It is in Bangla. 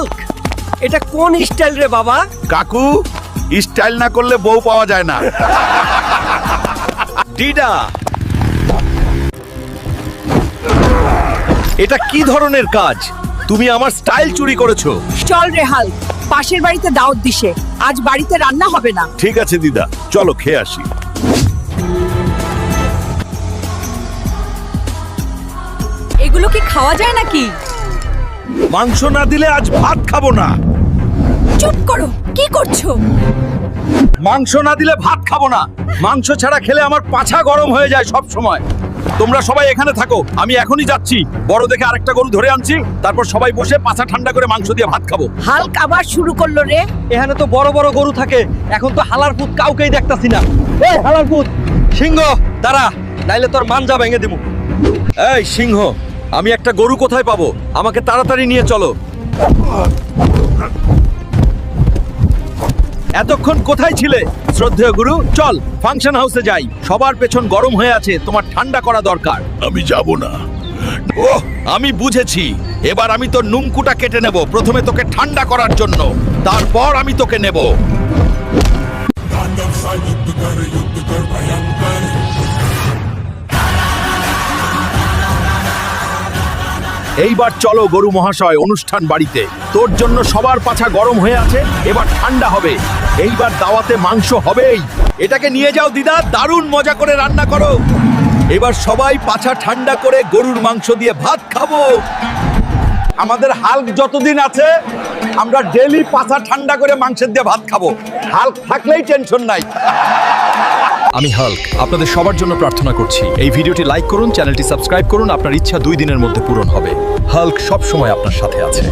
হাল্ক, এটা কোন স্টাইল রে বাবা? কাকু, স্টাইল না করলে বউ পাওয়া যায় না। ডিডা, এটা কি ধরনের কাজ? তুমি আমার স্টাইল চুরি করেছো। চল রে হাল্ক, পাশের বাড়িতে দাওয়াত দিছে, আজ বাড়িতে রান্না হবে না। ঠিক আছে দিদা, চলো খেয়ে আসি। এগুলো কি খাওয়া যায় নাকি? মাংস না দিলে আজ ভাত খাবো না। চুপ করো, কি করছো? মাংস না দিলে ভাত খাবো না। মাংস ছাড়া খেলে আমার পাছা গরম হয়ে যায় সব সময়। তোমরা সবাই এখানে থাকো, আমি এখনই যাচ্ছি। বড় দেখে আরেকটা গরু ধরে আনছি, তারপর সবাই বসে পাছা ঠান্ডা করে মাংস দিয়ে ভাত খাবো। হাল্ক আবার শুরু করলো রে। এখানে তো বড় বড় গরু থাকে, এখন তো হালার পুত কাউকেই দেখতাছি না। এই হালার পুত, সিংহ দাঁড়া, নাইলে তোর মাঞ্জা ভেঙে দিব। এই সিংহ, আমি একটা গরু কোথায় পাবো? আমাকে তাড়াতাড়ি নিয়ে চলো। এতক্ষণ কোথায় ছিলে শ্রদ্ধেয় গুরু? চল ফাংশন হাউসে যাই। সবার পেছন গরম হয়ে আছে, তোমার ঠান্ডা করা দরকার। আমি যাব না। ওহ, আমি বুঝেছি। এবার আমি তোর নুমকুটা কেটে নেব, প্রথমে তোকে ঠান্ডা করার জন্য, তারপর আমি তোকে নেব। এইবার চলো গরু মহাশয়, অনুষ্ঠান বাড়িতে। তোর জন্য সবার পাছা গরম হয়ে আছে, এবার ঠান্ডা হবে। এইবার দাওয়াতে মাংস হবেই। এটাকে নিয়ে যাও দিদা, দারুণ মজা করে রান্না করো। এবার সবাই পাছা ঠান্ডা করে গরুর মাংস দিয়ে ভাত খাবো। আমাদের হাল্ক যতদিন আছে, আমরা ডেলি পাছা ঠান্ডা করে মাংসের দিয়ে ভাত খাবো। হাল্ক থাকলেই টেনশন নাই। আমি হাল্ক আপনাদের সবার জন্য প্রার্থনা করছি, এই ভিডিওটি লাইক করুন, চ্যানেলটি সাবস্ক্রাইব করুন। আপনার ইচ্ছা 2 দিনের মধ্যে পূরণ হবে। হাল্ক সব সময় আপনার সাথে আছে।